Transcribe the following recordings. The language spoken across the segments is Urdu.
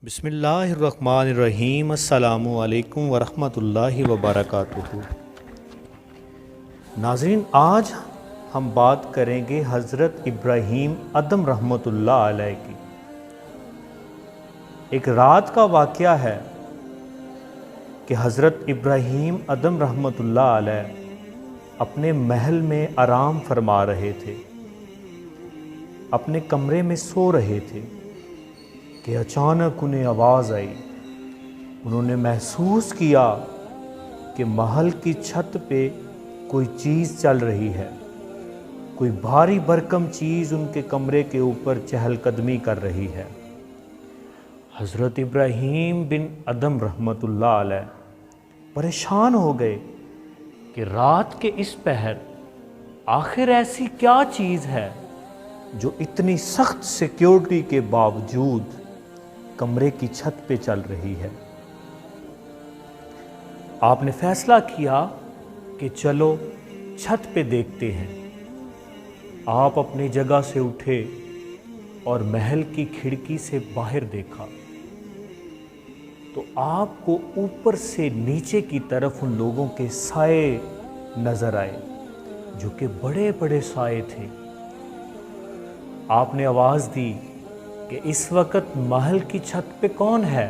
بسم اللہ الرحمن الرحیم۔ السلام علیکم ورحمۃ اللہ وبرکاتہ۔ ناظرین، آج ہم بات کریں گے حضرت ابراہیم ادم رحمۃ اللہ علیہ کی۔ ایک رات کا واقعہ ہے کہ حضرت ابراہیم ادم رحمۃ اللہ علیہ اپنے محل میں آرام فرما رہے تھے، اپنے کمرے میں سو رہے تھے کہ اچانک انہیں آواز آئی۔ انہوں نے محسوس کیا کہ محل کی چھت پہ کوئی چیز چل رہی ہے، کوئی بھاری بھرکم چیز ان کے کمرے کے اوپر چہل قدمی کر رہی ہے۔ حضرت ابراہیم بن ادم رحمۃ اللہ علیہ پریشان ہو گئے کہ رات کے اس پہر آخر ایسی کیا چیز ہے جو اتنی سخت سیکیورٹی کے باوجود کمرے کی چھت پہ چل رہی ہے۔ آپ نے فیصلہ کیا کہ چلو چھت پہ دیکھتے ہیں۔ آپ اپنی جگہ سے اٹھے اور محل کی کھڑکی سے باہر دیکھا تو آپ کو اوپر سے نیچے کی طرف ان لوگوں کے سائے نظر آئے جو کہ بڑے بڑے سائے تھے۔ آپ نے آواز دی کہ اس وقت محل کی چھت پہ کون ہے؟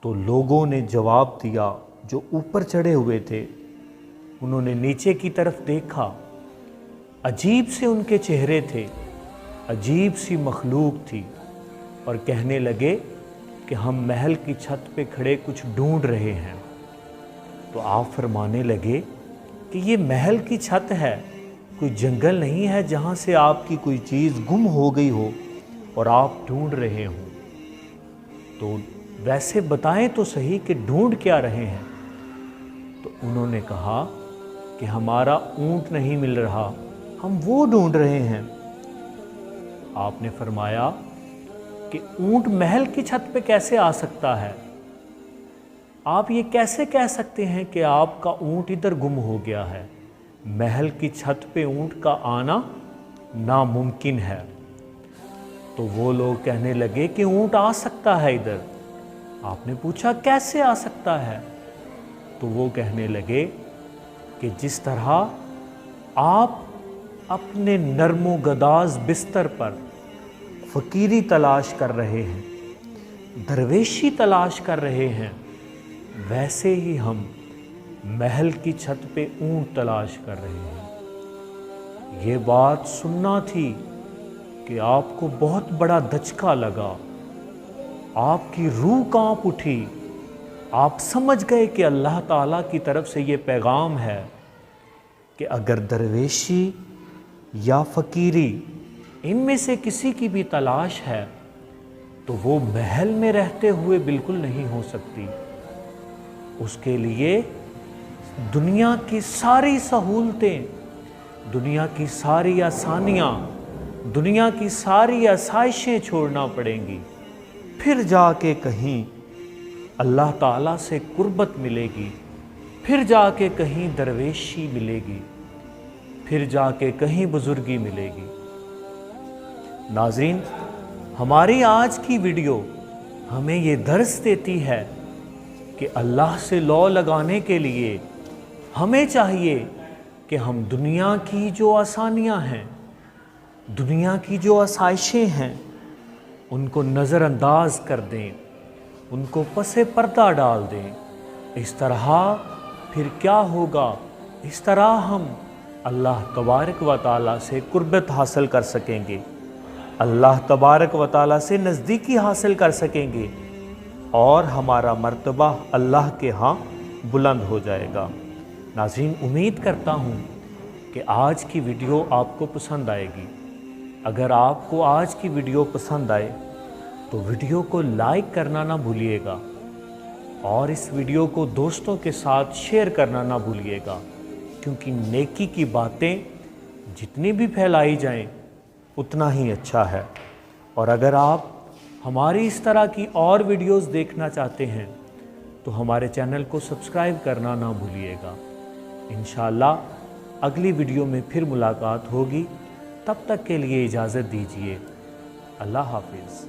تو لوگوں نے جواب دیا، جو اوپر چڑھے ہوئے تھے انہوں نے نیچے کی طرف دیکھا۔ عجیب سے ان کے چہرے تھے، عجیب سی مخلوق تھی، اور کہنے لگے کہ ہم محل کی چھت پہ کھڑے کچھ ڈھونڈ رہے ہیں۔ تو آپ فرمانے لگے کہ یہ محل کی چھت ہے، کوئی جنگل نہیں ہے جہاں سے آپ کی کوئی چیز گم ہو گئی ہو اور آپ ڈھونڈ رہے ہوں۔ تو ویسے بتائیں تو صحیح کہ ڈھونڈ کیا رہے ہیں؟ تو انہوں نے کہا کہ ہمارا اونٹ نہیں مل رہا، ہم وہ ڈھونڈ رہے ہیں۔ آپ نے فرمایا کہ اونٹ محل کی چھت پہ کیسے آ سکتا ہے؟ آپ یہ کیسے کہہ سکتے ہیں کہ آپ کا اونٹ ادھر گم ہو گیا ہے؟ محل کی چھت پہ اونٹ کا آنا ناممکن ہے۔ تو وہ لوگ کہنے لگے کہ اونٹ آ سکتا ہے ادھر۔ آپ نے پوچھا کیسے آ سکتا ہے؟ تو وہ کہنے لگے کہ جس طرح آپ اپنے نرم و گداز بستر پر فقیری تلاش کر رہے ہیں، درویشی تلاش کر رہے ہیں، ویسے ہی ہم محل کی چھت پہ اونٹ تلاش کر رہے ہیں۔ یہ بات سننا تھی کہ آپ کو بہت بڑا دھچکا لگا، آپ کی روح کانپ اٹھی۔ آپ سمجھ گئے کہ اللہ تعالیٰ کی طرف سے یہ پیغام ہے کہ اگر درویشی یا فقیری ان میں سے کسی کی بھی تلاش ہے تو وہ محل میں رہتے ہوئے بالکل نہیں ہو سکتی۔ اس کے لیے دنیا کی ساری سہولتیں، دنیا کی ساری آسانیاں، دنیا کی ساری آسائشیں چھوڑنا پڑیں گی، پھر جا کے کہیں اللہ تعالیٰ سے قربت ملے گی، پھر جا کے کہیں درویشی ملے گی، پھر جا کے کہیں بزرگی ملے گی۔ ناظرین، ہماری آج کی ویڈیو ہمیں یہ درس دیتی ہے کہ اللہ سے لو لگانے کے لیے ہمیں چاہیے کہ ہم دنیا کی جو آسانیاں ہیں، دنیا کی جو آسائشیں ہیں، ان کو نظر انداز کر دیں، ان کو پس پردہ ڈال دیں۔ اس طرح پھر کیا ہوگا؟ اس طرح ہم اللہ تبارک و تعالیٰ سے قربت حاصل کر سکیں گے، اللہ تبارک و تعالیٰ سے نزدیکی حاصل کر سکیں گے، اور ہمارا مرتبہ اللہ کے ہاں بلند ہو جائے گا۔ ناظرین، امید کرتا ہوں کہ آج کی ویڈیو آپ کو پسند آئے گی۔ اگر آپ کو آج کی ویڈیو پسند آئے تو ویڈیو کو لائک کرنا نہ بھولیے گا، اور اس ویڈیو کو دوستوں کے ساتھ شیئر کرنا نہ بھولیے گا، کیونکہ نیکی کی باتیں جتنی بھی پھیلائی جائیں اتنا ہی اچھا ہے۔ اور اگر آپ ہماری اس طرح کی اور ویڈیوز دیکھنا چاہتے ہیں تو ہمارے چینل کو سبسکرائب کرنا نہ بھولیے گا۔ انشاءاللہ اگلی ویڈیو میں پھر ملاقات ہوگی، تب تک کے لیے اجازت دیجیے۔ اللہ حافظ۔